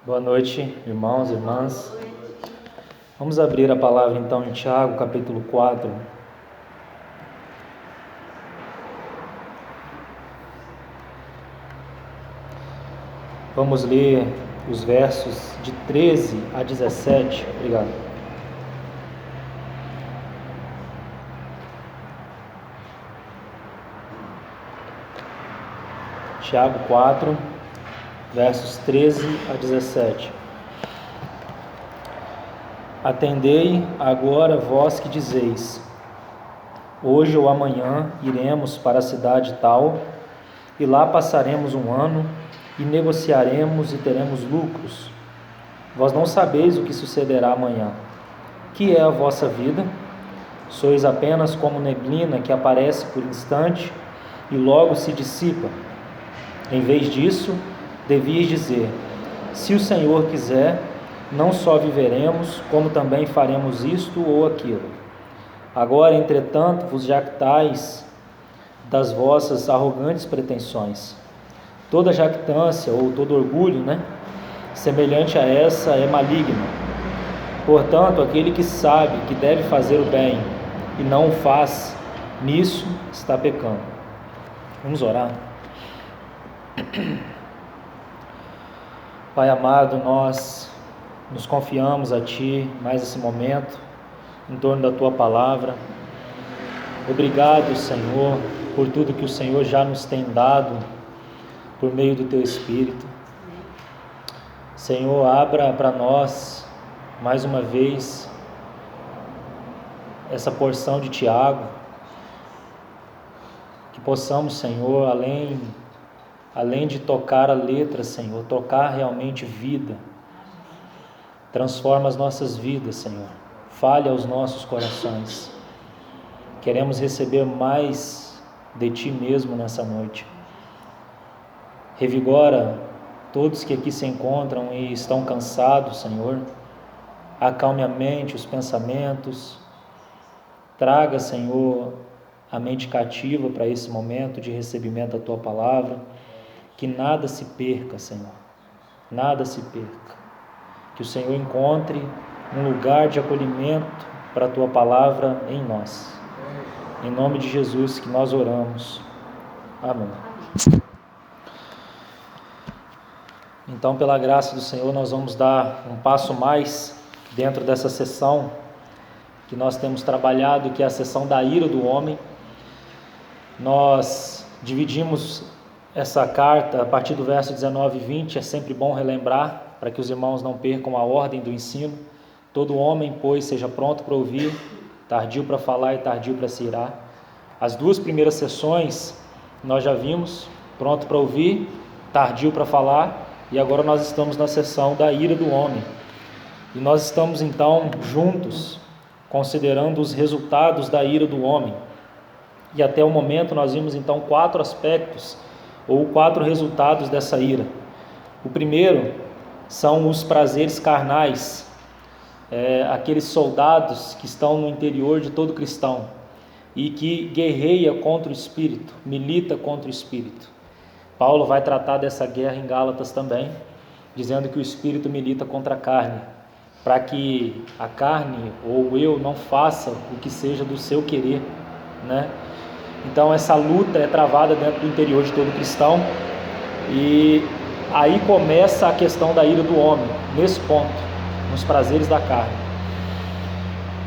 Boa noite, irmãos e irmãs. Vamos abrir a palavra então em Tiago, capítulo 4. Vamos ler os versos de 13 a 17. Obrigado. Tiago 4, versos 13 a 17. Atendei agora vós que dizeis: hoje ou amanhã iremos para a cidade tal, e lá passaremos um ano, e negociaremos e teremos lucros. Vós não sabeis o que sucederá amanhã. Que é a vossa vida? Sois apenas como neblina que aparece por instante e logo se dissipa. Em vez disso, devias dizer: se o Senhor quiser, não só viveremos, como também faremos isto ou aquilo. Agora, entretanto, vos jactais das vossas arrogantes pretensões. Toda jactância ou todo orgulho, semelhante a essa é maligno. Portanto, aquele que sabe que deve fazer o bem e não o faz, nisso está pecando. Vamos orar. Pai amado, nós nos confiamos a Ti mais esse momento, em torno da Tua palavra. Obrigado, Senhor, por tudo que o Senhor já nos tem dado, por meio do Teu Espírito. Senhor, abra para nós, mais uma vez, essa porção de Tiago, que possamos, Senhor, além de tocar a letra, Senhor, tocar realmente vida. Transforma as nossas vidas, Senhor. Fale aos nossos corações. Queremos receber mais de Ti mesmo nessa noite. Revigora todos que aqui se encontram e estão cansados, Senhor. Acalme a mente, os pensamentos. Traga, Senhor, a mente cativa para esse momento de recebimento da Tua palavra. Que nada se perca, Senhor. Nada se perca. Que o Senhor encontre um lugar de acolhimento para a Tua palavra em nós. Em nome de Jesus que nós oramos. Amém. Então, pela graça do Senhor, nós vamos dar um passo mais dentro dessa sessão que nós temos trabalhado, que é a sessão da ira do homem. Nós dividimos essa carta a partir do verso 19 e 20, é sempre bom relembrar, para que os irmãos não percam a ordem do ensino. Todo homem, pois, seja pronto para ouvir, tardio para falar e tardio para se irar. As duas primeiras sessões nós já vimos, pronto para ouvir, tardio para falar, e agora nós estamos na sessão da ira do homem. E nós estamos então juntos, considerando os resultados da ira do homem. E até o momento nós vimos então 4 aspectos, ou 4 resultados dessa ira. O primeiro são os prazeres carnais, aqueles soldados que estão no interior de todo cristão e que guerreia contra o Espírito, milita contra o Espírito. Paulo vai tratar dessa guerra em Gálatas também, dizendo que o Espírito milita contra a carne, para que a carne ou eu não faça o que seja do seu querer, Então essa luta é travada dentro do interior de todo cristão, e aí começa a questão da ira do homem, nesse ponto, nos prazeres da carne.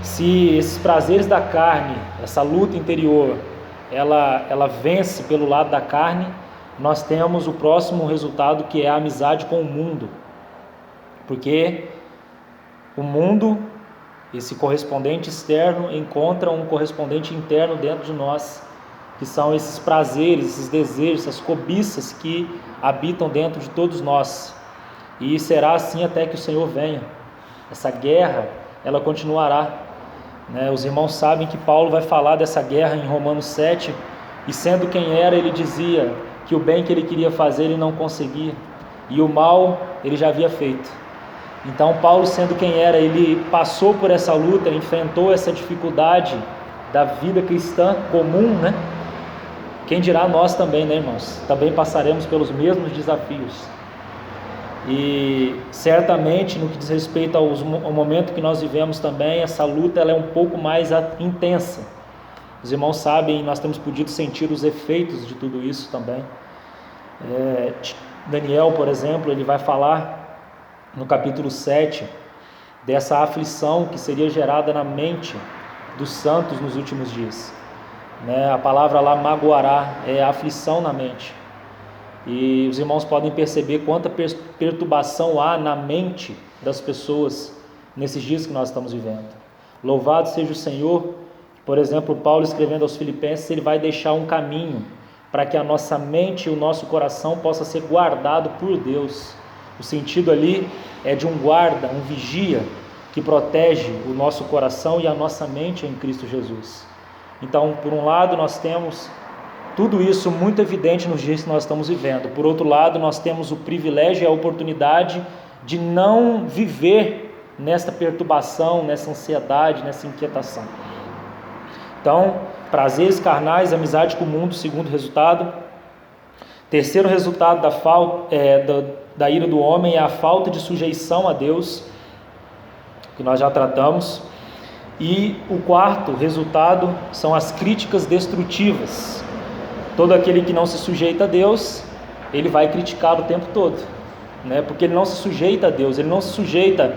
Se esses prazeres da carne, essa luta interior, ela vence pelo lado da carne, nós temos o próximo resultado, que é a amizade com o mundo. Porque o mundo, esse correspondente externo, encontra um correspondente interno dentro de nós, que são esses prazeres, esses desejos, essas cobiças que habitam dentro de todos nós. E será assim até que o Senhor venha. Essa guerra, ela continuará. Os irmãos sabem que Paulo vai falar dessa guerra em Romanos 7, e sendo quem era, ele dizia que o bem que ele queria fazer, ele não conseguia, e o mal ele já havia feito. Então Paulo, sendo quem era, ele passou por essa luta, enfrentou essa dificuldade da vida cristã comum, Quem dirá nós também, irmãos? Também passaremos pelos mesmos desafios. E certamente no que diz respeito ao momento que nós vivemos também, essa luta ela é um pouco mais intensa. Os irmãos sabem, nós temos podido sentir os efeitos de tudo isso também. Daniel, por exemplo, ele vai falar no capítulo 7 dessa aflição que seria gerada na mente dos santos nos últimos dias. A palavra lá, magoará, é aflição na mente. E os irmãos podem perceber quanta perturbação há na mente das pessoas nesses dias que nós estamos vivendo. Louvado seja o Senhor. Por exemplo, Paulo escrevendo aos Filipenses, ele vai deixar um caminho para que a nossa mente e o nosso coração possa ser guardado por Deus. O sentido ali é de um guarda, um vigia, que protege o nosso coração e a nossa mente em Cristo Jesus. Então, por um lado, nós temos tudo isso muito evidente nos dias que nós estamos vivendo. Por outro lado, nós temos o privilégio e a oportunidade de não viver nesta perturbação, nessa ansiedade, nessa inquietação. Então, prazeres carnais, amizade com o mundo, segundo resultado. Terceiro resultado da ira do homem é a falta de sujeição a Deus, que nós já tratamos. E o quarto resultado são as críticas destrutivas. Todo aquele que não se sujeita a Deus, ele vai criticar o tempo todo, porque ele não se sujeita a Deus, ele não se sujeita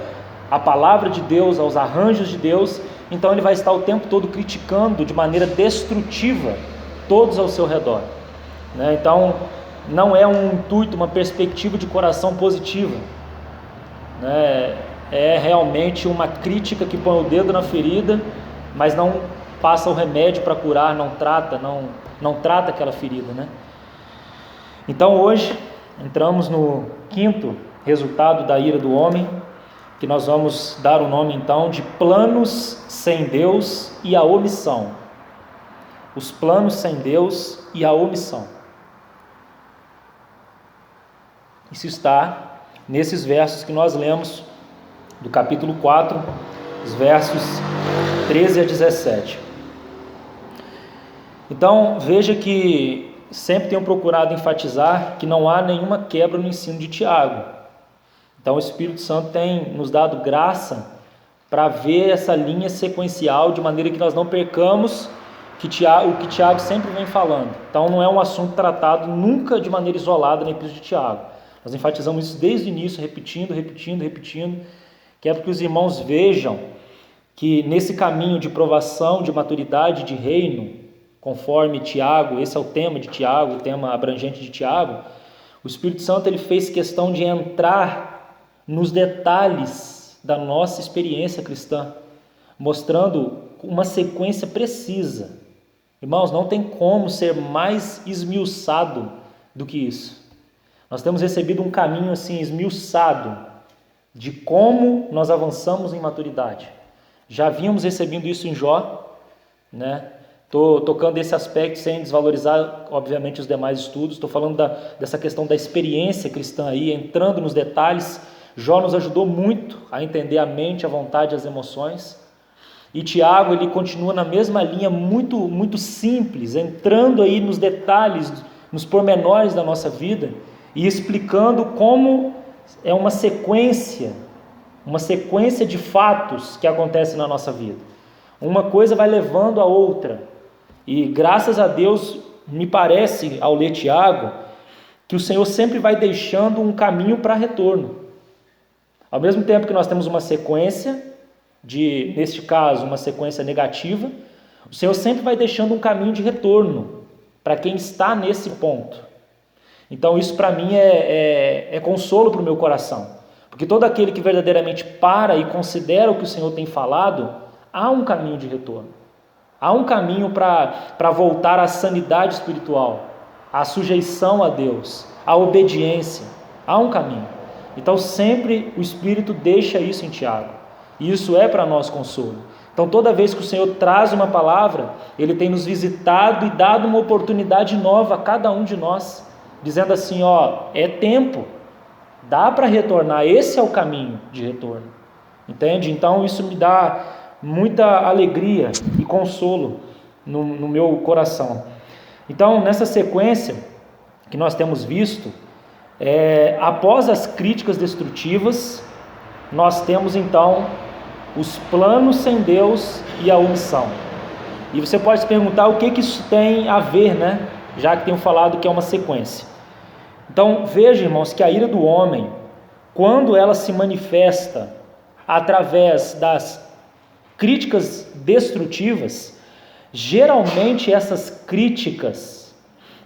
à palavra de Deus, aos arranjos de Deus, então ele vai estar o tempo todo criticando de maneira destrutiva todos ao seu redor. Então, não é um intuito, uma perspectiva de coração positiva, é realmente uma crítica que põe o dedo na ferida, mas não passa o remédio para curar, não trata aquela ferida, Então hoje entramos no quinto resultado da ira do homem, que nós vamos dar o nome então de planos sem Deus e a omissão. Os planos sem Deus e a omissão. Isso está nesses versos que nós lemos do capítulo 4, os versos 13 a 17. Então, veja que sempre tenho procurado enfatizar que não há nenhuma quebra no ensino de Tiago. Então, o Espírito Santo tem nos dado graça para ver essa linha sequencial, de maneira que nós não percamos o que Tiago sempre vem falando. Então, não é um assunto tratado nunca de maneira isolada na Epístola de Tiago. Nós enfatizamos isso desde o início, repetindo, que é para que os irmãos vejam que nesse caminho de provação, de maturidade, de reino, conforme Tiago, esse é o tema de Tiago, o tema abrangente de Tiago, o Espírito Santo ele fez questão de entrar nos detalhes da nossa experiência cristã, mostrando uma sequência precisa. Irmãos, não tem como ser mais esmiuçado do que isso. Nós temos recebido um caminho assim esmiuçado de como nós avançamos em maturidade. Já vínhamos recebendo isso em Jó, Estou tocando esse aspecto sem desvalorizar, obviamente, os demais estudos. Estou falando dessa questão da experiência cristã aí, entrando nos detalhes. Jó nos ajudou muito a entender a mente, a vontade e as emoções. E Tiago, ele continua na mesma linha, muito, muito simples, entrando aí nos detalhes, nos pormenores da nossa vida e explicando como é uma sequência de fatos que acontecem na nossa vida. Uma coisa vai levando a outra. E graças a Deus, me parece, ao ler Tiago, que o Senhor sempre vai deixando um caminho para retorno. Ao mesmo tempo que nós temos uma sequência, neste caso, uma sequência negativa, o Senhor sempre vai deixando um caminho de retorno para quem está nesse ponto. Então isso para mim é consolo para o meu coração, porque todo aquele que verdadeiramente para e considera o que o Senhor tem falado, há um caminho de retorno, há um caminho para voltar à sanidade espiritual, à sujeição a Deus, à obediência, há um caminho. Então sempre o Espírito deixa isso em Tiago, e isso é para nós consolo. Então toda vez que o Senhor traz uma palavra, Ele tem nos visitado e dado uma oportunidade nova a cada um de nós, dizendo assim, é tempo, dá para retornar, esse é o caminho de retorno, entende? Então isso me dá muita alegria e consolo no meu coração. Então nessa sequência que nós temos visto, Após as críticas destrutivas, nós temos então os planos sem Deus e a omissão. E você pode se perguntar o que isso tem a ver, né? Já que tenho falado que é uma sequência. Então veja, irmãos, que a ira do homem, quando ela se manifesta através das críticas destrutivas, geralmente essas críticas,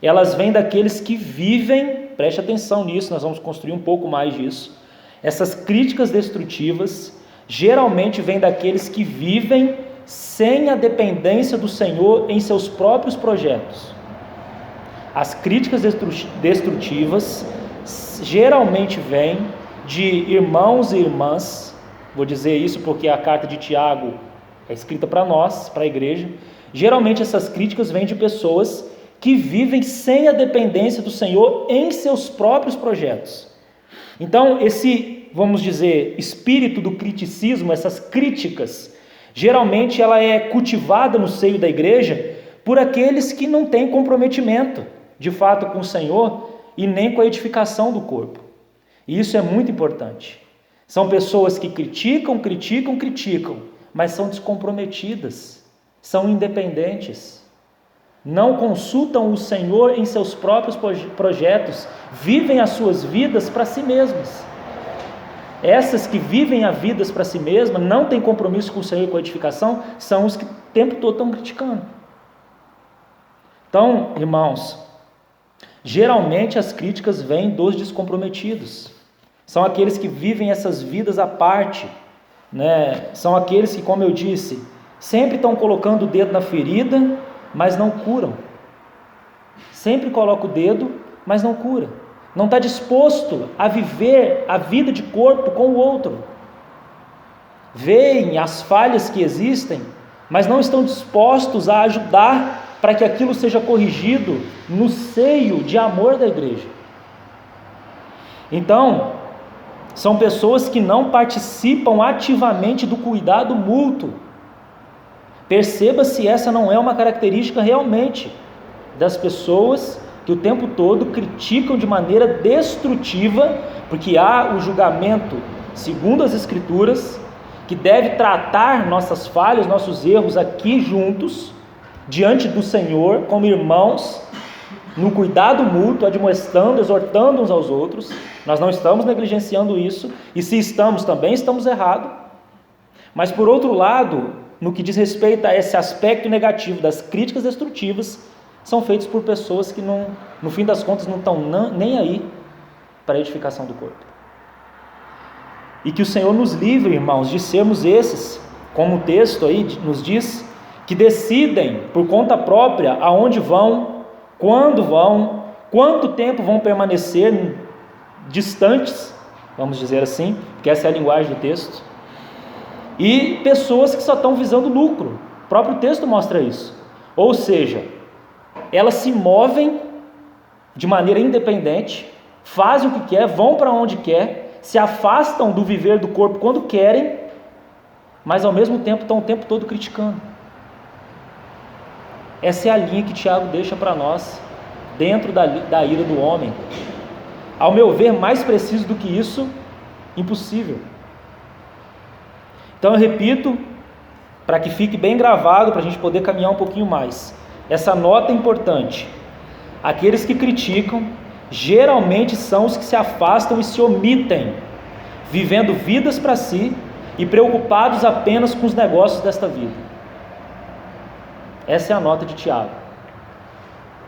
elas vêm daqueles que vivem, preste atenção nisso, nós vamos construir um pouco mais disso. Essas críticas destrutivas geralmente vêm daqueles que vivem sem a dependência do Senhor em seus próprios projetos. As críticas destrutivas geralmente vêm de irmãos e irmãs, vou dizer isso porque a carta de Tiago é escrita para nós, para a igreja. Geralmente essas críticas vêm de pessoas que vivem sem a dependência do Senhor em seus próprios projetos. Então esse, vamos dizer, espírito do criticismo, essas críticas, geralmente ela é cultivada no seio da igreja por aqueles que não têm comprometimento, de fato, com o Senhor e nem com a edificação do corpo. E isso é muito importante. São pessoas que criticam, mas são descomprometidas, são independentes, não consultam o Senhor em seus próprios projetos, vivem as suas vidas para si mesmas. Essas que vivem as vidas para si mesmas, não têm compromisso com o Senhor e com a edificação, são os que o tempo todo estão criticando. Então, irmãos, geralmente as críticas vêm dos descomprometidos. São aqueles que vivem essas vidas à parte, né? São aqueles que, como eu disse, sempre estão colocando o dedo na ferida, mas não curam. Sempre coloca o dedo, mas não cura. Não está disposto a viver a vida de corpo com o outro. Veem as falhas que existem, mas não estão dispostos a ajudar para que aquilo seja corrigido no seio de amor da igreja. Então, são pessoas que não participam ativamente do cuidado mútuo. Perceba se essa não é uma característica realmente das pessoas que o tempo todo criticam de maneira destrutiva, porque há o julgamento, segundo as Escrituras, que deve tratar nossas falhas, nossos erros aqui juntos, diante do Senhor, como irmãos, no cuidado mútuo, admoestando, exortando uns aos outros. Nós não estamos negligenciando isso, e se estamos, também estamos errados. Mas por outro lado, no que diz respeito a esse aspecto negativo das críticas destrutivas, são feitos por pessoas que não, no fim das contas, não estão nem aí para a edificação do corpo. E que o Senhor nos livre, irmãos, de sermos esses, como o texto aí nos diz, que decidem por conta própria aonde vão, quando vão, quanto tempo vão permanecer distantes, vamos dizer assim, porque essa é a linguagem do texto, e pessoas que só estão visando lucro. O próprio texto mostra isso. Ou seja, elas se movem de maneira independente, fazem o que quer, vão para onde quer, se afastam do viver do corpo quando querem, mas ao mesmo tempo estão o tempo todo criticando. Essa é a linha que Tiago deixa para nós, dentro da ira do homem. Ao meu ver, mais preciso do que isso, impossível. Então eu repito, para que fique bem gravado, para a gente poder caminhar um pouquinho mais. Essa nota é importante. Aqueles que criticam, geralmente são os que se afastam e se omitem, vivendo vidas para si e preocupados apenas com os negócios desta vida. Essa é a nota de Tiago.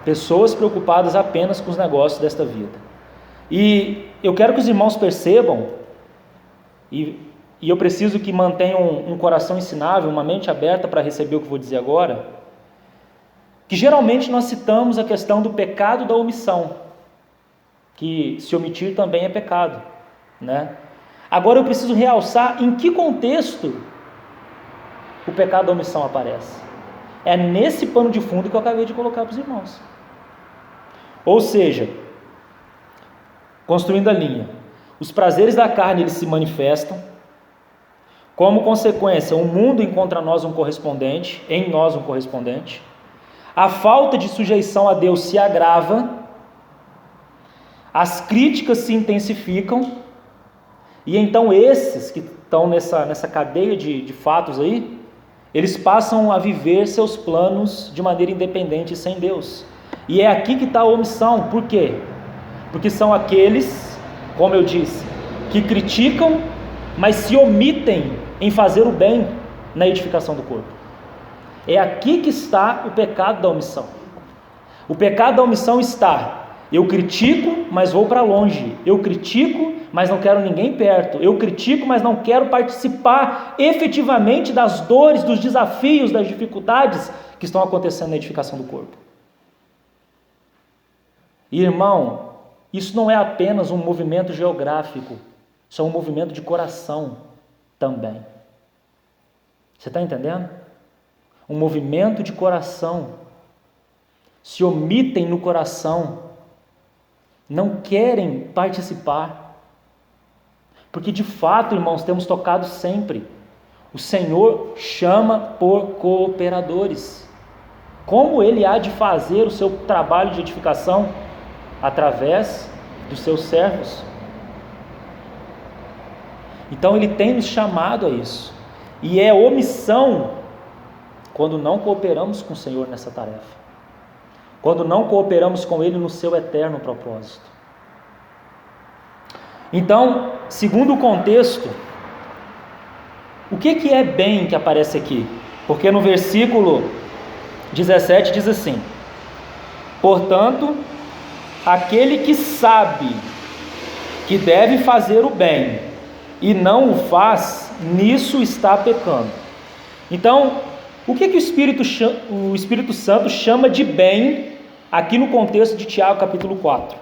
Pessoas preocupadas apenas com os negócios desta vida. E eu quero que os irmãos percebam, e eu preciso que mantenham um coração ensinável, uma mente aberta para receber o que vou dizer agora, que geralmente nós citamos a questão do pecado da omissão, que se omitir também é pecado, né? Agora eu preciso realçar em que contexto o pecado da omissão aparece. É nesse pano de fundo que eu acabei de colocar para os irmãos. Ou seja, construindo a linha, os prazeres da carne eles se manifestam, como consequência o mundo encontra em nós um correspondente, a falta de sujeição a Deus se agrava, as críticas se intensificam, e então esses que estão nessa cadeia de fatos aí, eles passam a viver seus planos de maneira independente, sem Deus. E é aqui que está a omissão. Por quê? Porque são aqueles, como eu disse, que criticam, mas se omitem em fazer o bem na edificação do corpo. É aqui que está o pecado da omissão. O pecado da omissão está: eu critico, mas vou para longe. Eu critico, mas não quero ninguém perto. Eu critico, mas não quero participar efetivamente das dores, dos desafios, das dificuldades que estão acontecendo na edificação do corpo. Irmão, isso não é apenas um movimento geográfico, isso é um movimento de coração também. Você está entendendo? Um movimento de coração. Se omitem no coração, não querem participar, porque de fato, irmãos, temos tocado sempre, o Senhor chama por cooperadores. Como Ele há de fazer o seu trabalho de edificação? Através dos seus servos. Então Ele tem nos chamado a isso, e é omissão quando não cooperamos com o Senhor nessa tarefa, quando não cooperamos com Ele no seu eterno propósito. Então, segundo o contexto, o que é bem que aparece aqui? Porque no versículo 17 diz assim: portanto, aquele que sabe que deve fazer o bem e não o faz, nisso está pecando. Então, o que o Espírito Santo chama de bem aqui no contexto de Tiago capítulo 4?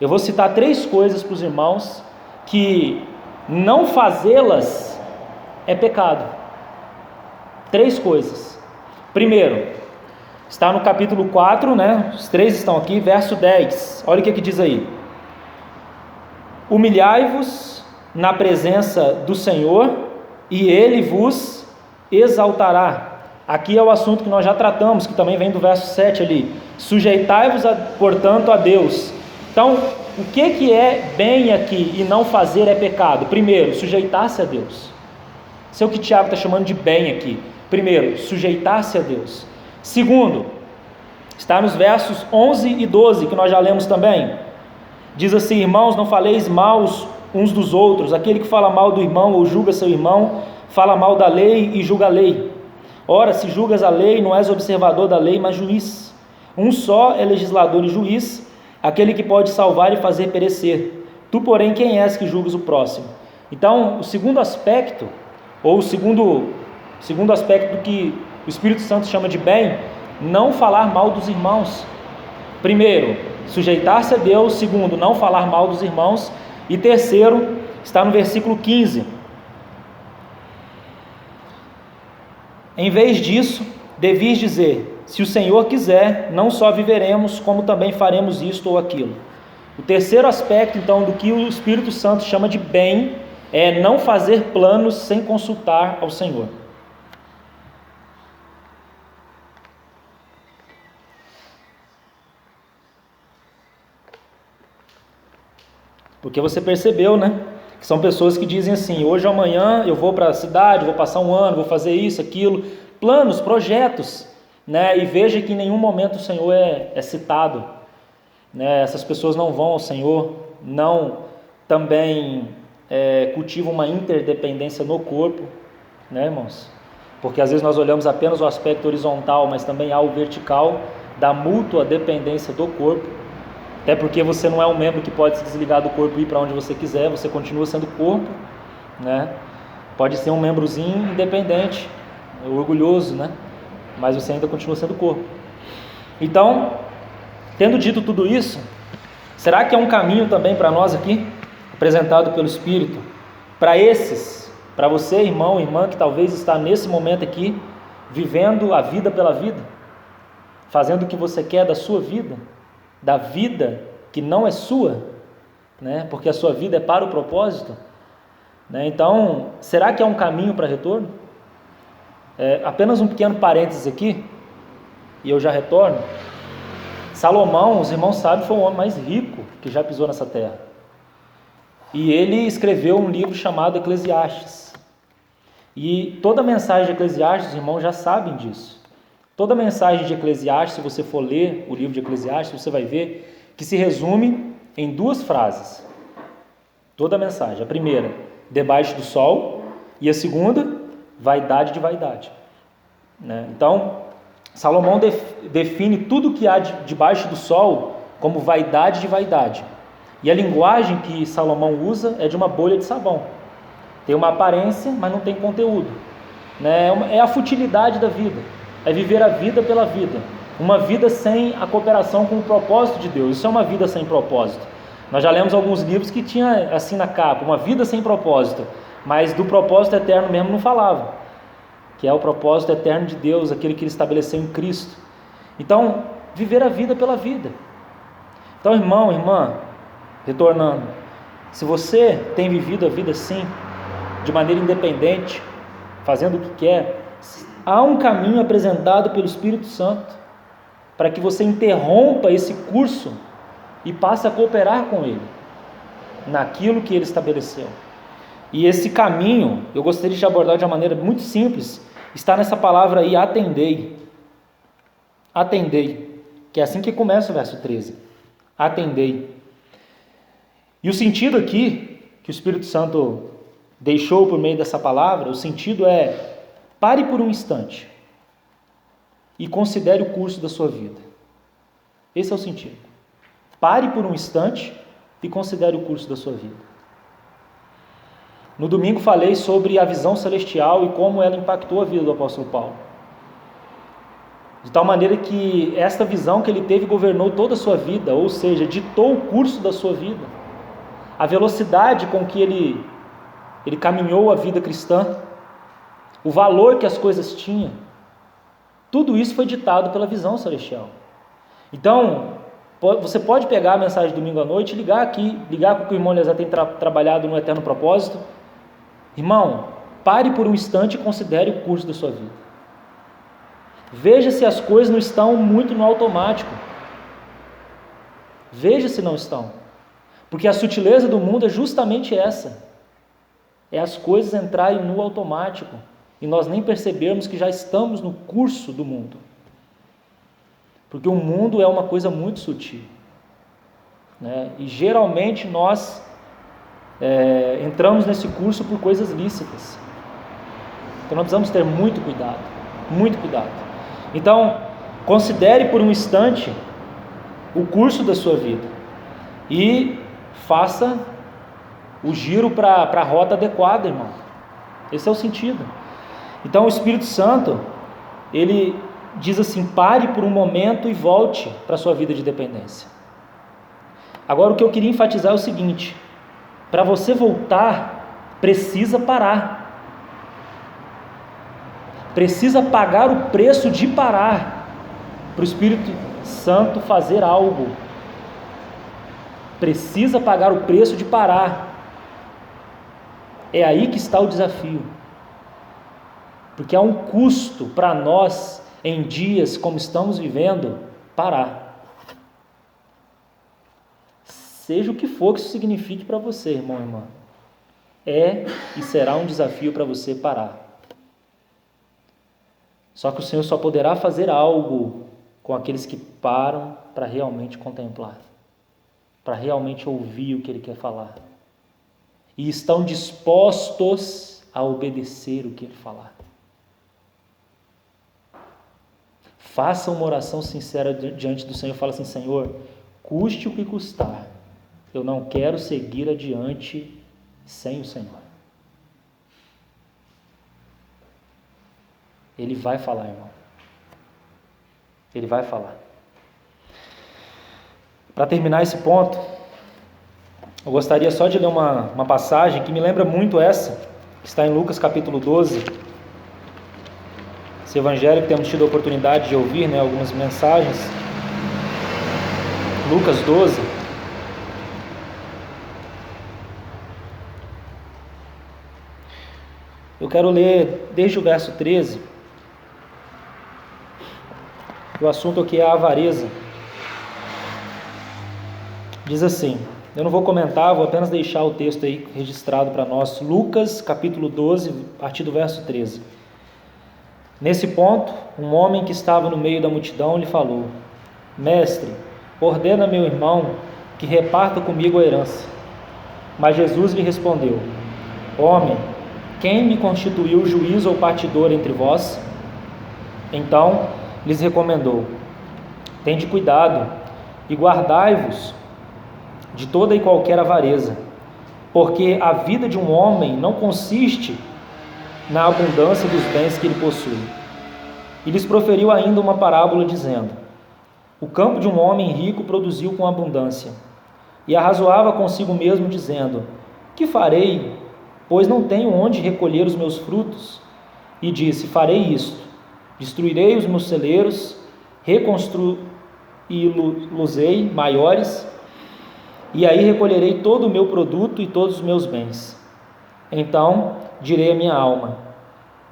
Eu vou citar 3 coisas para os irmãos que não fazê-las é pecado. 3 coisas. Primeiro, está no capítulo 4, né? Os 3 estão aqui, verso 10. Olha o que diz aí: humilhai-vos na presença do Senhor, e Ele vos exaltará. Aqui é o assunto que nós já tratamos, que também vem do verso 7 ali. Sujeitai-vos, portanto, a Deus. Então, o que é bem aqui e não fazer é pecado? Primeiro, sujeitar-se a Deus. Isso é o que Tiago está chamando de bem aqui. Primeiro, sujeitar-se a Deus. Segundo, está nos versos 11 e 12, que nós já lemos também. Diz assim: irmãos, não faleis mal uns dos outros. Aquele que fala mal do irmão ou julga seu irmão, fala mal da lei e julga a lei. Ora, se julgas a lei, não és observador da lei, mas juiz. Um só é legislador e juiz, aquele que pode salvar e fazer perecer. Tu, porém, quem és que julgas o próximo? Então, o segundo aspecto, ou o segundo aspecto do que o Espírito Santo chama de bem, não falar mal dos irmãos. Primeiro, sujeitar-se a Deus. Segundo, não falar mal dos irmãos. E terceiro, está no versículo 15. Em vez disso, devias dizer: se o Senhor quiser, não só viveremos, como também faremos isto ou aquilo. O terceiro aspecto, então, do que o Espírito Santo chama de bem, é não fazer planos sem consultar ao Senhor. Porque você percebeu, né? Que são pessoas que dizem assim: hoje ou amanhã eu vou para a cidade, vou passar um ano, vou fazer isso, aquilo. Planos, projetos, né? E veja que em nenhum momento o Senhor é citado, né? Essas pessoas não vão ao Senhor, não também cultivam uma interdependência no corpo, né, irmãos? Porque às vezes nós olhamos apenas o aspecto horizontal, mas também há o vertical da mútua dependência do corpo. Até porque você não é um membro que pode se desligar do corpo e ir para onde você quiser, você continua sendo corpo, né? Pode ser um membrozinho independente, orgulhoso, né? Mas você ainda continua sendo corpo. Então, tendo dito tudo isso, será que é um caminho também para nós aqui, apresentado pelo Espírito, para você, irmão, irmã, que talvez está nesse momento aqui, vivendo a vida pela vida, fazendo o que você quer da sua vida, da vida que não é sua, né? Porque a sua vida é para o propósito, né? Então, será que é um caminho para retorno? Apenas um pequeno parênteses aqui, e eu já retorno. Salomão, os irmãos sabem, foi o homem mais rico que já pisou nessa terra. E ele escreveu um livro chamado Eclesiastes. E toda a mensagem de Eclesiastes, os irmãos já sabem disso. Toda a mensagem de Eclesiastes, se você for ler o livro de Eclesiastes, você vai ver que se resume em 2 frases. Toda a mensagem. A primeira, debaixo do sol, e a segunda, vaidade de vaidade. Né? Então, Salomão define tudo que há debaixo do sol como vaidade de vaidade. E a linguagem que Salomão usa é de uma bolha de sabão. Tem uma aparência, mas não tem conteúdo. Né? É a futilidade da vida. É viver a vida pela vida. Uma vida sem a cooperação com o propósito de Deus. Isso é uma vida sem propósito. Nós já lemos alguns livros que tinha assim na capa, uma vida sem propósito. Mas do propósito eterno mesmo não falava. Que é o propósito eterno de Deus, aquele que Ele estabeleceu em Cristo. Então, viver a vida pela vida. Então, irmão, irmã, retornando, se você tem vivido a vida assim, de maneira independente, fazendo o que quer, há um caminho apresentado pelo Espírito Santo para que você interrompa esse curso e passe a cooperar com Ele naquilo que Ele estabeleceu. E esse caminho, eu gostaria de abordar de uma maneira muito simples, está nessa palavra aí, atendei. Atendei, que é assim que começa o verso 13. Atendei. E o sentido aqui, que o Espírito Santo deixou por meio dessa palavra, o sentido é: pare por um instante e considere o curso da sua vida. Esse é o sentido. Pare por um instante e considere o curso da sua vida. No domingo falei sobre a visão celestial e como ela impactou a vida do apóstolo Paulo. De tal maneira que esta visão que ele teve governou toda a sua vida, ou seja, ditou o curso da sua vida. A velocidade com que ele caminhou a vida cristã, o valor que as coisas tinham, tudo isso foi ditado pela visão celestial. Então, você pode pegar a mensagem de domingo à noite, ligar com o que o irmão Eliezer tem trabalhado no eterno propósito. Irmão, pare por um instante e considere o curso da sua vida. Veja se as coisas não estão muito no automático. Veja se não estão. Porque a sutileza do mundo é justamente essa. É as coisas entrarem no automático e nós nem percebermos que já estamos no curso do mundo. Porque o mundo é uma coisa muito sutil. Né? E geralmente nós entramos nesse curso por coisas lícitas. Então nós precisamos ter muito cuidado. Muito cuidado. Então, considere por um instante o curso da sua vida e faça o giro para a rota adequada, irmão. Esse é o sentido. Então o Espírito Santo, ele diz assim: pare por um momento e volte para a sua vida de dependência. Agora o que eu queria enfatizar é o seguinte: para você voltar, precisa parar. Precisa pagar o preço de parar para o Espírito Santo fazer algo. Precisa pagar o preço de parar. É aí que está o desafio. Porque há um custo para nós, em dias como estamos vivendo, parar. Seja o que for que isso signifique para você, irmão e irmã. É e será um desafio para você parar. Só que o Senhor só poderá fazer algo com aqueles que param para realmente contemplar, para realmente ouvir o que Ele quer falar, e estão dispostos a obedecer o que Ele falar. Faça uma oração sincera diante do Senhor. Fala assim: Senhor, custe o que custar, eu não quero seguir adiante sem o Senhor. Ele vai falar, irmão. Ele vai falar. Para terminar esse ponto, eu gostaria só de ler uma passagem que me lembra muito essa, que está em Lucas capítulo 12. Esse evangelho que temos tido a oportunidade de ouvir, algumas mensagens. Lucas 12. Eu quero ler desde o verso 13. O assunto aqui é a avareza. Diz assim, eu não vou comentar, vou apenas deixar o texto aí registrado para nós. Lucas, capítulo 12, a partir do verso 13. Nesse ponto, um homem que estava no meio da multidão lhe falou: Mestre, ordena meu irmão que reparta comigo a herança. Mas Jesus lhe respondeu: Homem, quem me constituiu juiz ou partidor entre vós? Então lhes recomendou: Tende cuidado e guardai-vos de toda e qualquer avareza, porque a vida de um homem não consiste na abundância dos bens que ele possui. E lhes proferiu ainda uma parábola, dizendo: O campo de um homem rico produziu com abundância, e arrazoava consigo mesmo, dizendo: Que farei, pois não tenho onde recolher os meus frutos? E disse: Farei isto: destruirei os meus celeiros, reconstruí-los-ei maiores, e aí recolherei todo o meu produto e todos os meus bens. Então direi à minha alma: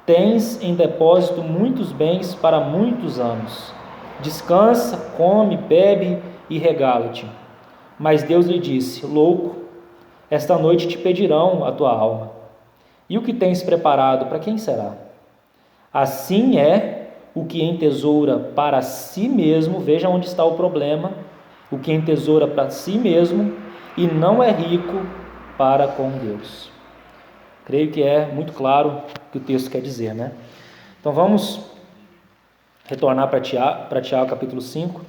Tens em depósito muitos bens para muitos anos. Descansa, come, bebe e regala-te. Mas Deus lhe disse: Louco, esta noite te pedirão a tua alma. E o que tens preparado, para quem será? Assim é o que entesoura para si mesmo. Veja onde está o problema. O que entesoura para si mesmo e não é rico para com Deus. Creio que é muito claro o que o texto quer dizer, né? Então vamos retornar para Tiago capítulo 5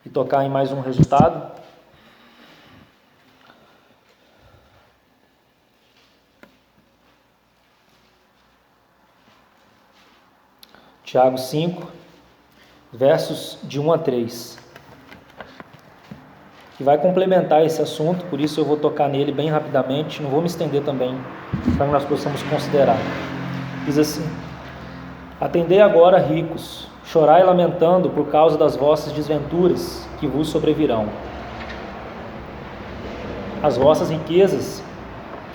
e tocar em mais um resultado. Tiago 5, versos de 1 a 3. Que vai complementar esse assunto, por isso eu vou tocar nele bem rapidamente, não vou me estender também, para que nós possamos considerar. Diz assim: Atendei agora, ricos, chorai lamentando por causa das vossas desventuras que vos sobrevirão. As vossas riquezas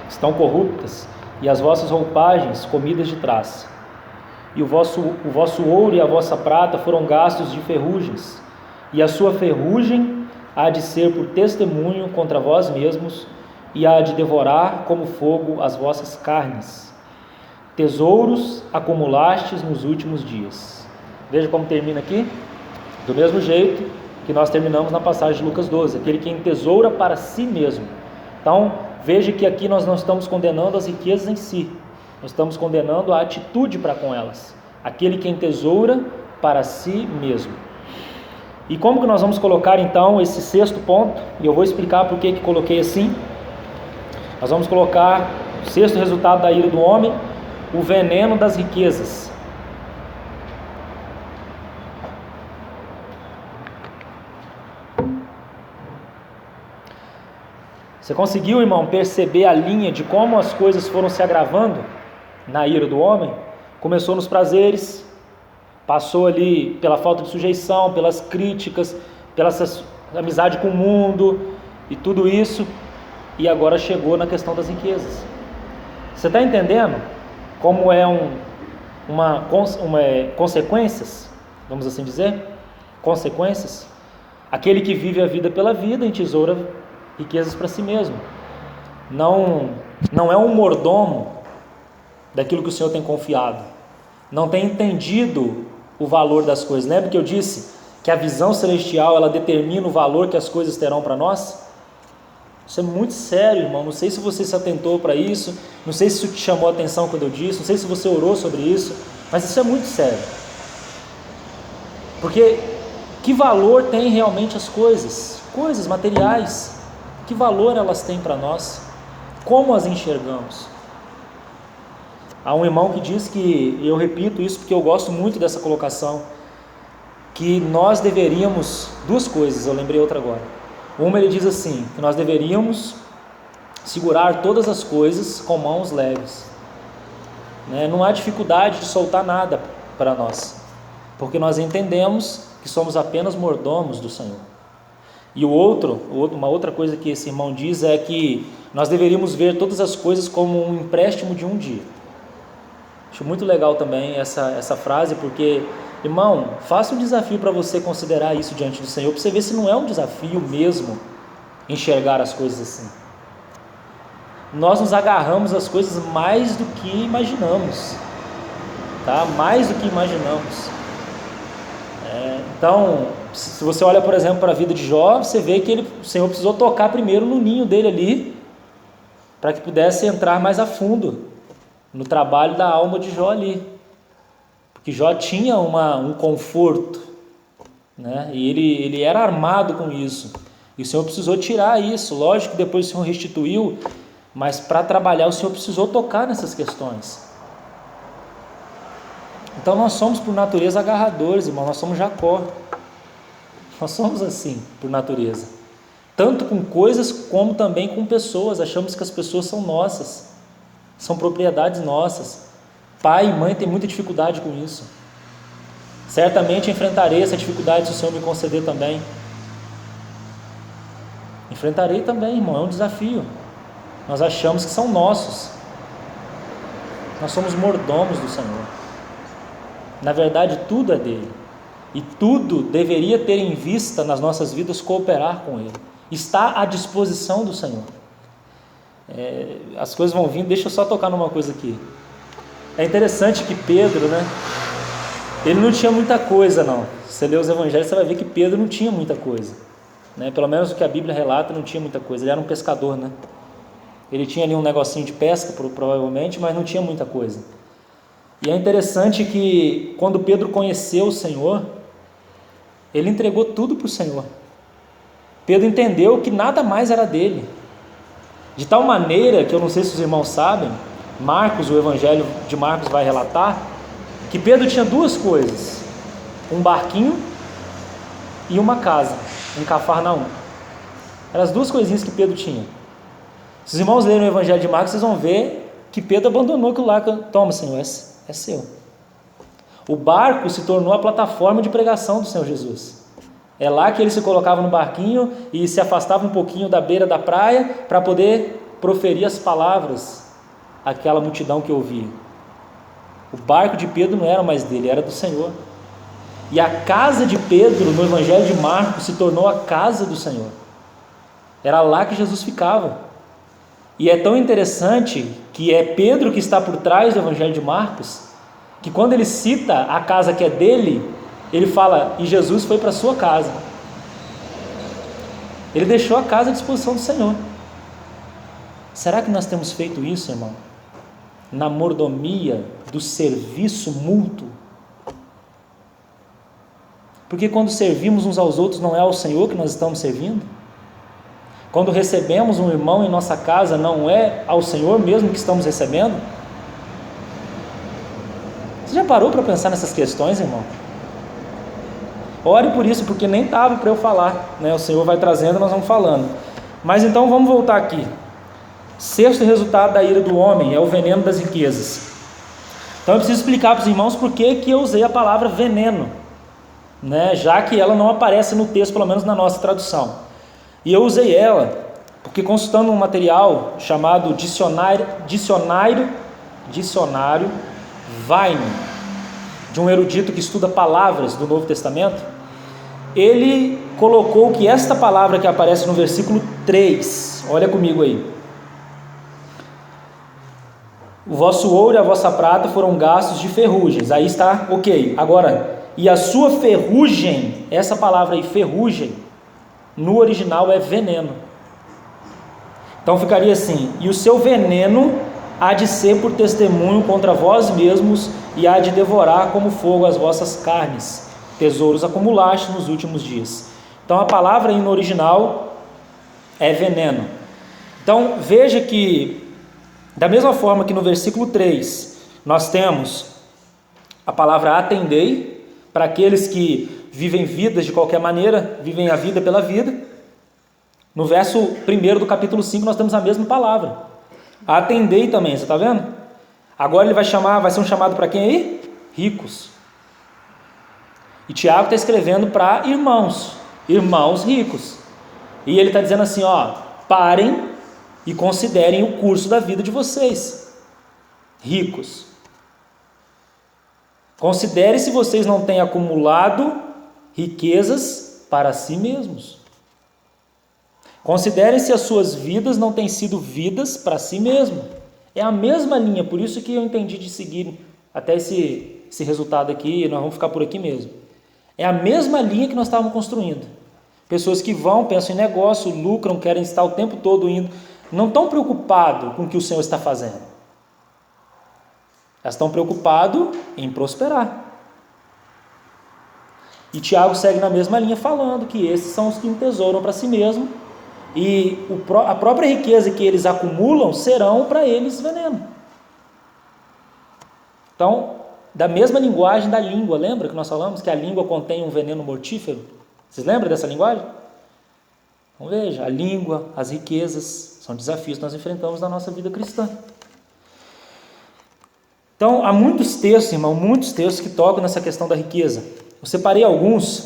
estão corruptas, e as vossas roupagens comidas de traça. E o vosso ouro e a vossa prata foram gastos de ferrugens, e a sua ferrugem há de ser por testemunho contra vós mesmos, e há de devorar como fogo as vossas carnes. Tesouros acumulastes nos últimos dias. Veja como termina aqui, do mesmo jeito que nós terminamos na passagem de Lucas 12, aquele que entesoura para si mesmo. Então, veja que aqui nós não estamos condenando as riquezas em si, nós estamos condenando a atitude para com elas. Aquele que entesoura para si mesmo. E como que nós vamos colocar então esse sexto ponto? E eu vou explicar por que coloquei assim. Nós vamos colocar o sexto resultado da ira do homem: o veneno das riquezas. Você conseguiu, irmão, perceber a linha de como as coisas foram se agravando na ira do homem? Começou nos prazeres, passou ali pela falta de sujeição, pelas críticas, pela amizade com o mundo e tudo isso, e agora chegou na questão das riquezas. Você está entendendo como é consequências, vamos assim dizer? Consequências. Aquele que vive a vida pela vida entesoura riquezas para si mesmo. Não é um mordomo daquilo que o Senhor tem confiado. Não tem entendido o valor das coisas. Lembra que eu disse que a visão celestial ela determina o valor que as coisas terão para nós? Isso é muito sério, irmão. Não sei se você se atentou para isso, não sei se isso te chamou a atenção quando eu disse, não sei se você orou sobre isso, mas isso é muito sério. Porque que valor tem realmente as coisas materiais? Que valor elas têm para nós? Como as enxergamos? Há um irmão que diz que, eu repito isso porque eu gosto muito dessa colocação, que nós deveríamos, duas coisas, eu lembrei outra agora. Uma, ele diz assim, que nós deveríamos segurar todas as coisas com mãos leves. Não há dificuldade de soltar nada para nós, porque nós entendemos que somos apenas mordomos do Senhor. E uma outra coisa que esse irmão diz é que nós deveríamos ver todas as coisas como um empréstimo de um dia. Acho muito legal também essa frase, porque, irmão, faça um desafio para você considerar isso diante do Senhor, para você ver se não é um desafio mesmo enxergar as coisas assim. Nós nos agarramos às coisas mais do que imaginamos, tá? Mais do que imaginamos. Então, se você olha, por exemplo, para a vida de Jó, você vê que o Senhor precisou tocar primeiro no ninho dele ali, para que pudesse entrar mais a fundo no trabalho da alma de Jó ali. Porque Jó tinha um conforto, né? E ele era armado com isso. E o Senhor precisou tirar isso. Lógico que depois o Senhor restituiu, mas para trabalhar o Senhor precisou tocar nessas questões. Então nós somos por natureza agarradores, irmão. Nós somos Jacó. Nós somos assim por natureza. Tanto com coisas como também com pessoas. Achamos que as pessoas são nossas, são propriedades nossas. Pai e mãe têm muita dificuldade com isso. Certamente enfrentarei essa dificuldade se o Senhor me conceder também. Enfrentarei também, irmão, é um desafio. Nós achamos que são nossos. Nós somos mordomos do Senhor. Na verdade, tudo é dele. E tudo deveria ter em vista nas nossas vidas cooperar com ele. Está à disposição do Senhor. As coisas vão vindo, deixa eu só tocar numa coisa aqui. É interessante que Pedro, né? Ele não tinha muita coisa, não. Se você ler os evangelhos, você vai ver que Pedro não tinha muita coisa, né? Pelo menos o que a Bíblia relata, não tinha muita coisa. Ele era um pescador, né? Ele tinha ali um negocinho de pesca, provavelmente, mas não tinha muita coisa. E é interessante que quando Pedro conheceu o Senhor, ele entregou tudo para o Senhor. Pedro entendeu que nada mais era dele. De tal maneira, que eu não sei se os irmãos sabem, Marcos, o evangelho de Marcos vai relatar, que Pedro tinha duas coisas: um barquinho e uma casa, em Cafarnaum. Eram as duas coisinhas que Pedro tinha. Se os irmãos lerem o evangelho de Marcos, vocês vão ver que Pedro abandonou aquilo lá. Toma, Senhor, é seu. O barco se tornou a plataforma de pregação do Senhor Jesus. É lá que ele se colocava no barquinho e se afastava um pouquinho da beira da praia para poder proferir as palavras àquela multidão que ouvia. O barco de Pedro não era mais dele, era do Senhor. E a casa de Pedro, no evangelho de Marcos, se tornou a casa do Senhor. Era lá que Jesus ficava. E é tão interessante que é Pedro que está por trás do evangelho de Marcos, que quando ele cita a casa que é dele, ele fala: e Jesus foi para a sua casa. Ele deixou a casa à disposição do Senhor. Será que nós temos feito isso, irmão? Na mordomia do serviço mútuo? Porque quando servimos uns aos outros, não é ao Senhor que nós estamos servindo? Quando recebemos um irmão em nossa casa, não é ao Senhor mesmo que estamos recebendo? Você já parou para pensar nessas questões, irmão? Ore por isso, porque nem estava para eu falar, né? O Senhor vai trazendo, nós vamos falando. Mas então vamos voltar aqui. Sexto resultado da ira do homem é o veneno das riquezas. Então eu preciso explicar para os irmãos por que eu usei a palavra veneno, né? Já que ela não aparece no texto, pelo menos na nossa tradução. E eu usei ela porque, consultando um material chamado Dicionário Vine, de um erudito que estuda palavras do Novo Testamento, ele colocou que esta palavra que aparece no versículo 3, olha comigo aí: o vosso ouro e a vossa prata foram gastos de ferrugens. Aí está, ok. Agora, e a sua ferrugem, essa palavra aí, ferrugem, no original é veneno. Então ficaria assim: e o seu veneno há de ser por testemunho contra vós mesmos, e há de devorar como fogo as vossas carnes, tesouros acumulaste nos últimos dias. Então a palavra aí no original é veneno. Então veja que, da mesma forma que no versículo 3 nós temos a palavra atendei, para aqueles que vivem vidas de qualquer maneira, vivem a vida pela vida. No verso 1 do capítulo 5 nós temos a mesma palavra, atendei também, você está vendo? Agora ele vai ser um chamado para quem aí? Ricos. E Tiago está escrevendo para irmãos ricos, e ele está dizendo assim: parem e considerem o curso da vida de vocês, ricos. Considere se vocês não têm acumulado riquezas para si mesmos. Considerem se as suas vidas não têm sido vidas para si mesmo. É a mesma linha, por isso que eu entendi de seguir até esse resultado aqui, nós vamos ficar por aqui mesmo. É a mesma linha que nós estávamos construindo. Pessoas que vão, pensam em negócio, lucram, querem estar o tempo todo indo, não estão preocupados com o que o Senhor está fazendo. Elas estão preocupadas em prosperar. E Tiago segue na mesma linha falando que esses são os que entesouram para si mesmo e a própria riqueza que eles acumulam serão para eles veneno. Então, da mesma linguagem da língua, lembra que nós falamos que a língua contém um veneno mortífero? Vocês lembram dessa linguagem? Então veja, a língua, as riquezas, são desafios que nós enfrentamos na nossa vida cristã. Então, há muitos textos, irmão, muitos textos que tocam nessa questão da riqueza. Eu separei alguns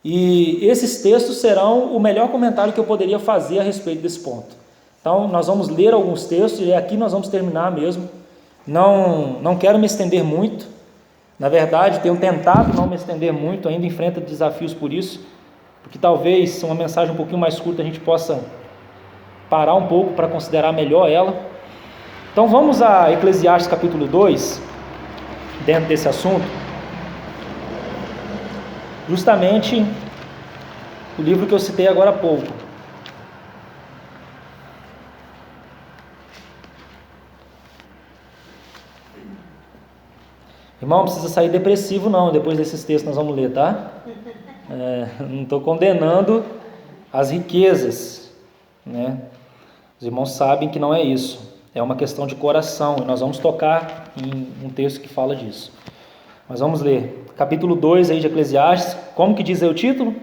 e esses textos serão o melhor comentário que eu poderia fazer a respeito desse ponto. Então, nós vamos ler alguns textos e aqui nós vamos terminar mesmo. Não quero me estender muito. Na verdade, tenho tentado não me estender muito, ainda enfrento desafios por isso, porque talvez uma mensagem um pouquinho mais curta a gente possa parar um pouco para considerar melhor ela. Então vamos a Eclesiastes capítulo 2, dentro desse assunto. Justamente o livro que eu citei agora há pouco. Irmão, não precisa sair depressivo não, depois desses textos nós vamos ler, tá? Não estou condenando as riquezas, né? Os irmãos sabem que não é isso, é uma questão de coração, e nós vamos tocar em um texto que fala disso. Mas vamos ler, capítulo 2 aí de Eclesiastes, como que diz aí o título?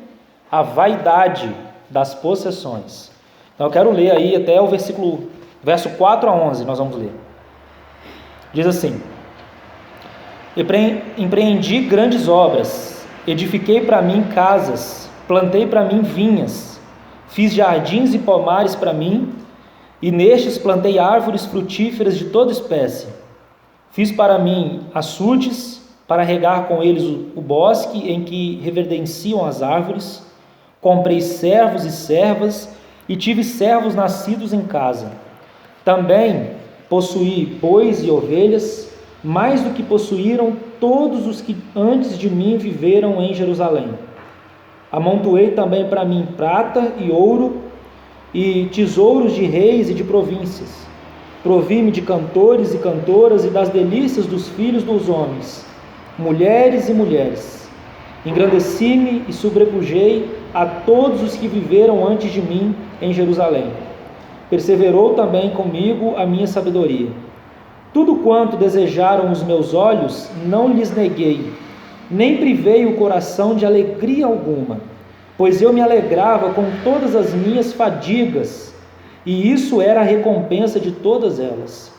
A vaidade das possessões. Então eu quero ler aí até o verso 4 a 11, nós vamos ler. Diz assim: empreendi grandes obras, edifiquei para mim casas, plantei para mim vinhas, fiz jardins e pomares para mim, e nestes plantei árvores frutíferas de toda espécie. Fiz para mim açudes, para regar com eles o bosque em que reverdenciam as árvores. Comprei servos e servas, e tive servos nascidos em casa. Também possuí bois e ovelhas, mais do que possuíram todos os que antes de mim viveram em Jerusalém. Amontoei também para mim prata e ouro, e tesouros de reis e de províncias. Provi-me de cantores e cantoras e das delícias dos filhos dos homens, mulheres e mulheres. Engrandeci-me e sobrepujei a todos os que viveram antes de mim em Jerusalém. Perseverou também comigo a minha sabedoria. Tudo quanto desejaram os meus olhos, não lhes neguei, nem privei o coração de alegria alguma, pois eu me alegrava com todas as minhas fadigas, e isso era a recompensa de todas elas.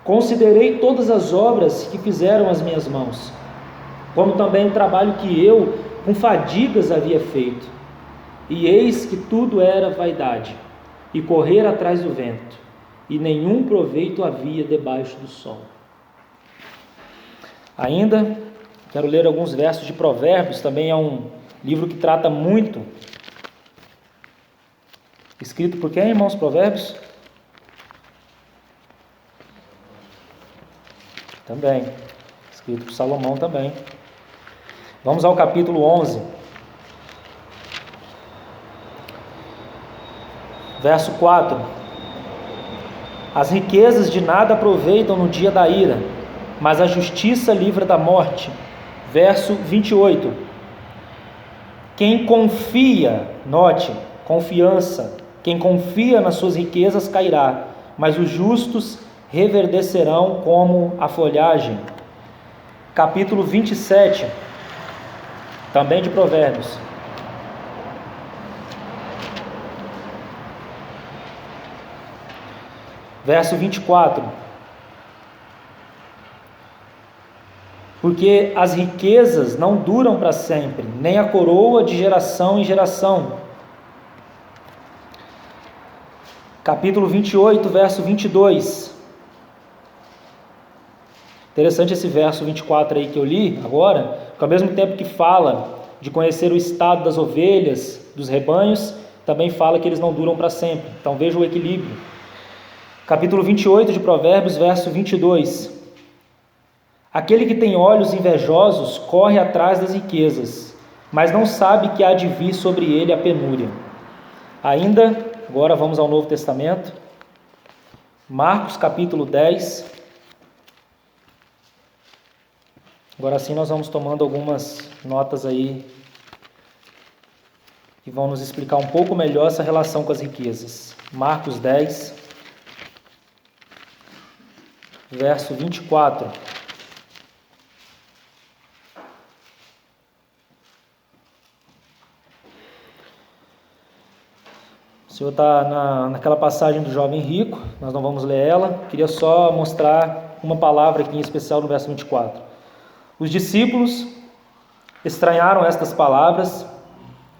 Considerei todas as obras que fizeram as minhas mãos, como também o trabalho que eu, com fadigas, havia feito. E eis que tudo era vaidade, e correr atrás do vento, e nenhum proveito havia debaixo do sol. Ainda quero ler alguns versos de Provérbios, também é um livro que trata muito. Escrito por quem, irmãos, Provérbios? Também. Escrito por Salomão também. Vamos ao capítulo 11. Verso 4. As riquezas de nada aproveitam no dia da ira, mas a justiça livra da morte. Verso 28. Quem confia, note, confiança, quem confia nas suas riquezas cairá, mas os justos reverdecerão como a folhagem. Capítulo 27, também de Provérbios. Verso 24. Porque as riquezas não duram para sempre, nem a coroa de geração em geração. Capítulo 28, verso 22. Interessante esse verso 24 aí que eu li agora, porque ao mesmo tempo que fala de conhecer o estado das ovelhas, dos rebanhos, também fala que eles não duram para sempre. Então veja o equilíbrio. Capítulo 28 de Provérbios, verso 22. Aquele que tem olhos invejosos corre atrás das riquezas, mas não sabe que há de vir sobre ele a penúria. Ainda, agora vamos ao Novo Testamento. Marcos capítulo 10. Agora sim nós vamos tomando algumas notas aí que vão nos explicar um pouco melhor essa relação com as riquezas. Marcos 10, verso 24. O Senhor está naquela passagem do jovem rico, nós não vamos ler ela, queria só mostrar uma palavra aqui em especial no verso 24. Os discípulos estranharam estas palavras,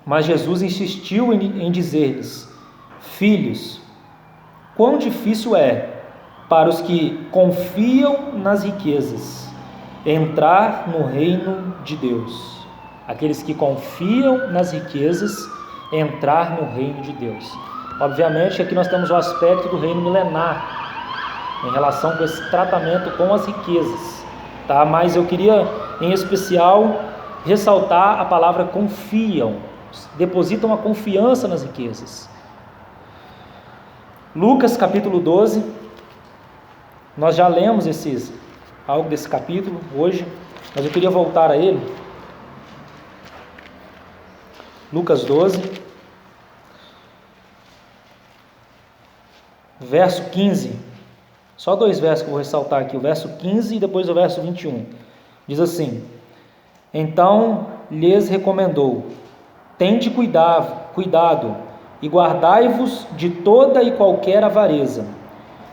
mas Jesus insistiu em dizer-lhes: Filhos, quão difícil é para os que confiam nas riquezas entrar no reino de Deus. Aqueles que confiam nas riquezas entrar no reino de Deus. Obviamente aqui nós temos o aspecto do reino milenar em relação com esse tratamento com as riquezas, tá? Mas eu queria em especial ressaltar a palavra confiam, depositam a confiança nas riquezas. Lucas capítulo 12, nós já lemos algo desse capítulo hoje, mas eu queria voltar a ele. Lucas 12, verso 15, só 2 versos que eu vou ressaltar aqui, o verso 15 e depois o verso 21, diz assim: Então lhes recomendou: Tende cuidado e guardai-vos de toda e qualquer avareza,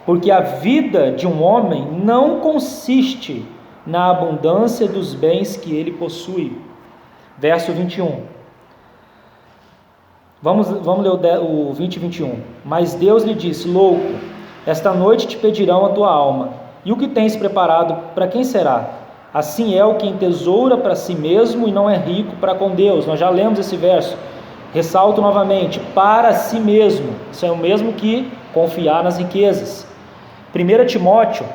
porque a vida de um homem não consiste na abundância dos bens que ele possui. Verso 21. Vamos ler o 20 e 21. Mas Deus lhe disse: Louco, esta noite te pedirão a tua alma, e o que tens preparado para quem será? Assim é o que entesoura para si mesmo e não é rico para com Deus. Nós já lemos esse verso. Ressalto novamente: para si mesmo. Isso é o mesmo que confiar nas riquezas. 1 Timóteo,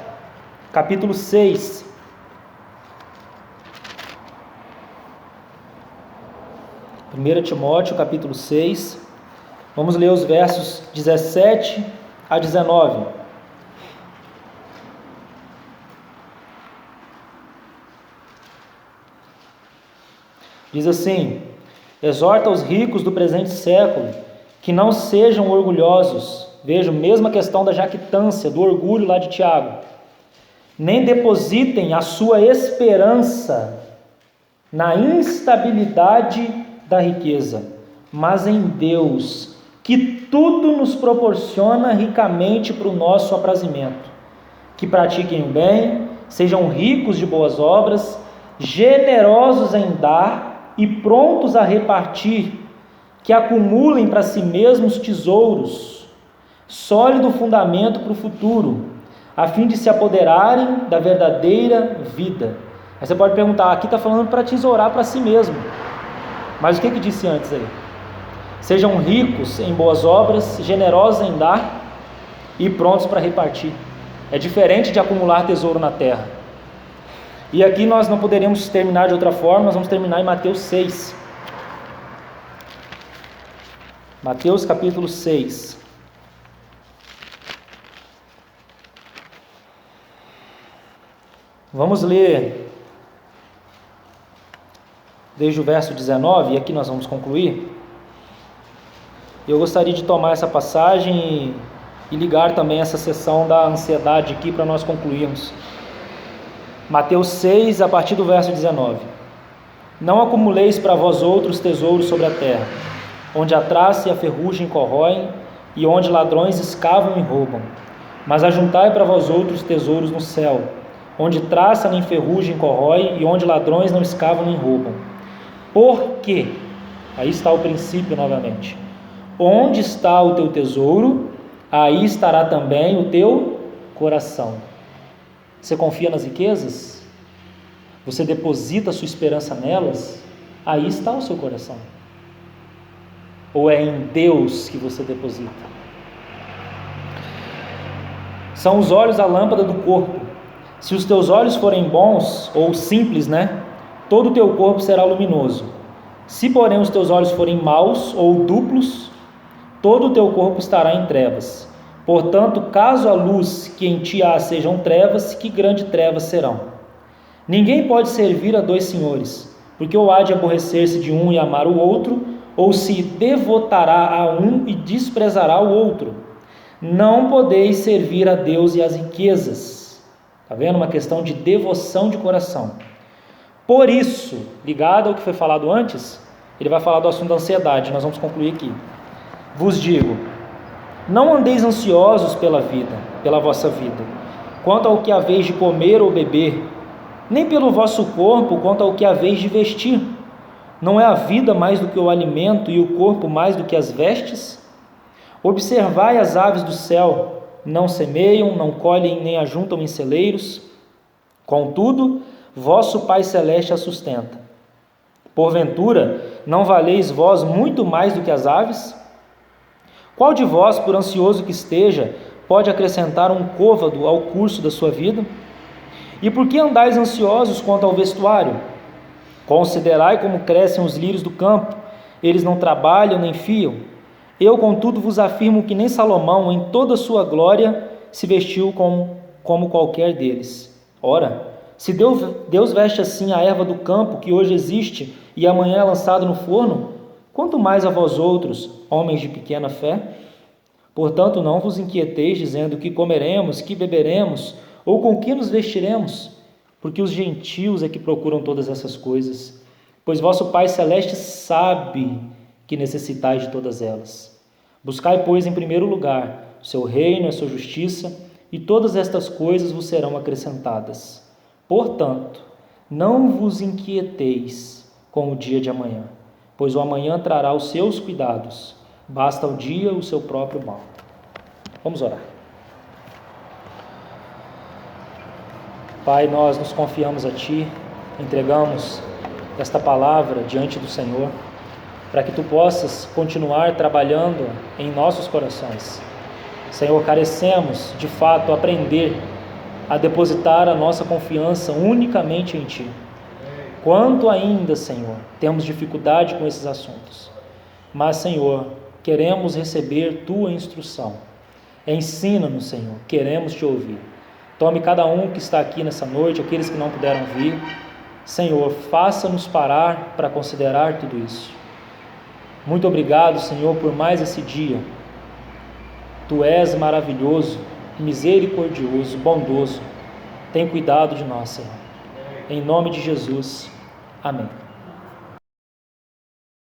capítulo 6. Timóteo, capítulo 6, vamos ler os versos 17 a 19. Diz assim: Exorta os ricos do presente século, que não sejam orgulhosos. Veja, mesma questão da jactância, do orgulho lá de Tiago. Nem depositem a sua esperança na instabilidade da riqueza, mas em Deus, que tudo nos proporciona ricamente para o nosso aprazimento. Que pratiquem o bem, sejam ricos de boas obras, generosos em dar e prontos a repartir, que acumulem para si mesmos tesouros, sólido fundamento para o futuro, a fim de se apoderarem da verdadeira vida. Aí você pode perguntar: aqui está falando para tesourar para si mesmo. Mas o que disse antes aí? Sejam ricos em boas obras, generosos em dar e prontos para repartir. É diferente de acumular tesouro na terra. E aqui nós não poderíamos terminar de outra forma, nós vamos terminar em Mateus 6. Mateus capítulo 6. Vamos ler desde o verso 19, e aqui nós vamos concluir. Eu gostaria de tomar essa passagem e ligar também essa sessão da ansiedade aqui para nós concluirmos. Mateus 6, a partir do verso 19. Não acumuleis para vós outros tesouros sobre a terra, onde a traça e a ferrugem corroem, e onde ladrões escavam e roubam. Mas ajuntai para vós outros tesouros no céu, onde traça nem ferrugem corrói, e onde ladrões não escavam nem roubam. Porque, aí está o princípio novamente, onde está o teu tesouro, aí estará também o teu coração. Você confia nas riquezas? Você deposita a sua esperança nelas? Aí está o seu coração. Ou é em Deus que você deposita? São os olhos a lâmpada do corpo. Se os teus olhos forem bons, ou simples, todo o teu corpo será luminoso. Se, porém, os teus olhos forem maus ou duplos, todo o teu corpo estará em trevas. Portanto, caso a luz que em ti há sejam trevas, que grande trevas serão. Ninguém pode servir a dois senhores, porque ou há de aborrecer-se de um e amar o outro, ou se devotará a um e desprezará o outro. Não podeis servir a Deus e às riquezas. Está vendo? Uma questão de devoção de coração. Por isso, ligado ao que foi falado antes, ele vai falar do assunto da ansiedade. Nós vamos concluir aqui. Vos digo, não andeis ansiosos pela vossa vida, quanto ao que haveis de comer ou beber, nem pelo vosso corpo, quanto ao que haveis de vestir. Não é a vida mais do que o alimento e o corpo mais do que as vestes? Observai as aves do céu, não semeiam, não colhem, nem ajuntam em celeiros. Contudo, vosso Pai Celeste as sustenta. Porventura, não valeis vós muito mais do que as aves? Qual de vós, por ansioso que esteja, pode acrescentar um côvado ao curso da sua vida? E por que andais ansiosos quanto ao vestuário? Considerai como crescem os lírios do campo, eles não trabalham nem fiam. Eu, contudo, vos afirmo que nem Salomão, em toda a sua glória, se vestiu como qualquer deles. Ora, se Deus veste assim a erva do campo, que hoje existe e amanhã é lançada no forno, quanto mais a vós outros, homens de pequena fé? Portanto, não vos inquieteis, dizendo que comeremos, que beberemos, ou com que nos vestiremos, porque os gentios é que procuram todas essas coisas, pois vosso Pai Celeste sabe que necessitais de todas elas. Buscai, pois, em primeiro lugar o seu reino e a sua justiça, e todas estas coisas vos serão acrescentadas. Portanto, não vos inquieteis com o dia de amanhã, pois o amanhã trará os seus cuidados, basta ao dia o seu próprio mal. Vamos orar. Pai, nós nos confiamos a Ti, entregamos esta palavra diante do Senhor, para que Tu possas continuar trabalhando em nossos corações. Senhor, carecemos, de fato, aprender a depositar a nossa confiança unicamente em Ti. Quanto ainda, Senhor, temos dificuldade com esses assuntos. Mas, Senhor, queremos receber Tua instrução. Ensina-nos, Senhor, queremos Te ouvir. Tome cada um que está aqui nessa noite, aqueles que não puderam vir. Senhor, faça-nos parar para considerar tudo isso. Muito obrigado, Senhor, por mais esse dia. Tu és maravilhoso, misericordioso, bondoso. Tem cuidado de nós, Senhor. Em nome de Jesus. Amém.